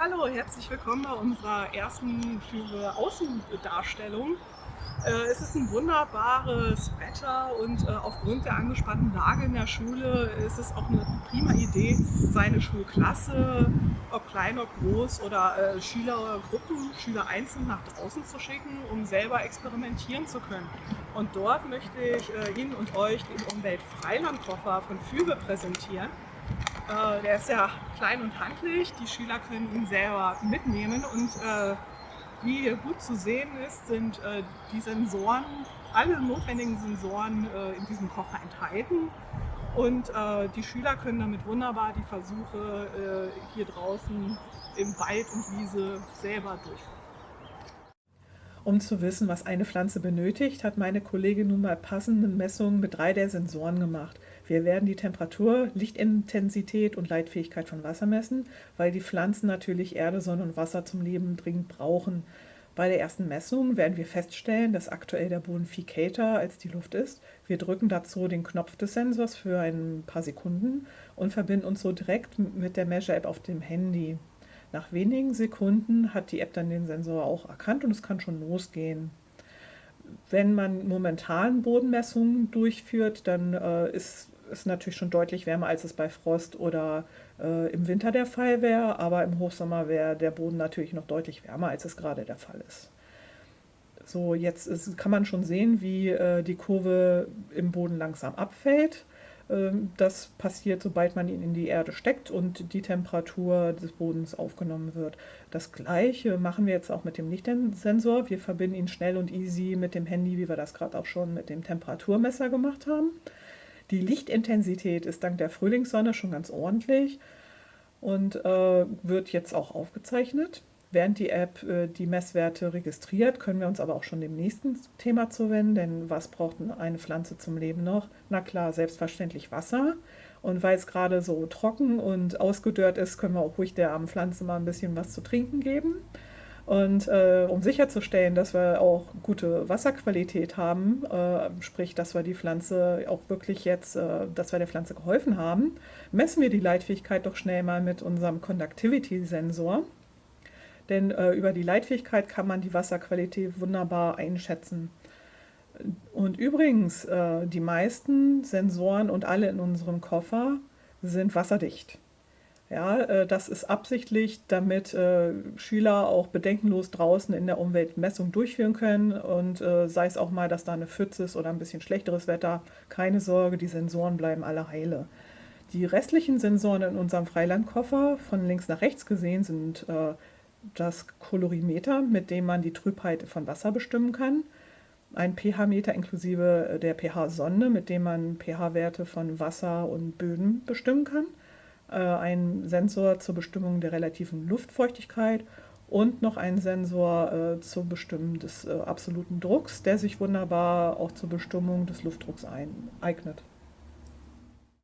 Hallo, herzlich willkommen bei unserer ersten für Außendarstellung. Es ist ein wunderbares Wetter und aufgrund der angespannten Lage in der Schule ist es auch eine prima Idee, seine Schulklasse, ob klein, ob groß oder Schülergruppen, Schüler einzeln nach draußen zu schicken, um selber experimentieren zu können. Und dort möchte ich Ihnen und euch den Umweltfreilandkoffer von Fübe präsentieren. Der ist ja klein und handlich. Die Schüler können ihn selber mitnehmen und wie hier gut zu sehen ist, sind die Sensoren, alle notwendigen Sensoren in diesem Koffer enthalten. Und die Schüler können damit wunderbar die Versuche hier draußen im Wald und Wiese selber durchführen. Um zu wissen, was eine Pflanze benötigt, hat meine Kollegin nun mal passende Messungen mit 3 der Sensoren gemacht. Wir werden die Temperatur, Lichtintensität und Leitfähigkeit von Wasser messen, weil die Pflanzen natürlich Erde, Sonne und Wasser zum Leben dringend brauchen. Bei der ersten Messung werden wir feststellen, dass aktuell der Boden viel kälter als die Luft ist. Wir drücken dazu den Knopf des Sensors für ein paar Sekunden und verbinden uns so direkt mit der Measure App auf dem Handy. Nach wenigen Sekunden hat die App dann den Sensor auch erkannt und es kann schon losgehen. Wenn man momentan Bodenmessungen durchführt, dann ist es natürlich schon deutlich wärmer, als es bei Frost oder im Winter der Fall wäre, aber im Hochsommer wäre der Boden natürlich noch deutlich wärmer, als es gerade der Fall ist. So, kann man schon sehen, wie die Kurve im Boden langsam abfällt. Das passiert, sobald man ihn in die Erde steckt und die Temperatur des Bodens aufgenommen wird. Das gleiche machen wir jetzt auch mit dem Lichtsensor. Wir verbinden ihn schnell und easy mit dem Handy, wie wir das gerade auch schon mit dem Temperaturmesser gemacht haben. Die Lichtintensität ist dank der Frühlingssonne schon ganz ordentlich und wird jetzt auch aufgezeichnet. Während die App die Messwerte registriert, können wir uns aber auch schon dem nächsten Thema zuwenden, denn was braucht eine Pflanze zum Leben noch? Na klar, selbstverständlich Wasser. Und weil es gerade so trocken und ausgedörrt ist, können wir auch ruhig der armen Pflanze mal ein bisschen was zu trinken geben. Und um sicherzustellen, dass wir auch gute Wasserqualität haben, sprich, dass wir die Pflanze auch wirklich jetzt, dass wir der Pflanze geholfen haben, messen wir die Leitfähigkeit doch schnell mal mit unserem Conductivity-Sensor. Denn über die Leitfähigkeit kann man die Wasserqualität wunderbar einschätzen. Und übrigens, die meisten Sensoren und alle in unserem Koffer sind wasserdicht. Ja, das ist absichtlich, damit Schüler auch bedenkenlos draußen in der Umwelt Messungen durchführen können und sei es auch mal, dass da eine Pfütze ist oder ein bisschen schlechteres Wetter, keine Sorge, die Sensoren bleiben alle heile. Die restlichen Sensoren in unserem Freilandkoffer, von links nach rechts gesehen, sind das Kolorimeter, mit dem man die Trübheit von Wasser bestimmen kann, ein pH-Meter inklusive der pH-Sonde, mit dem man pH-Werte von Wasser und Böden bestimmen kann, ein Sensor zur Bestimmung der relativen Luftfeuchtigkeit und noch ein Sensor zur Bestimmung des absoluten Drucks, der sich wunderbar auch zur Bestimmung des Luftdrucks eignet.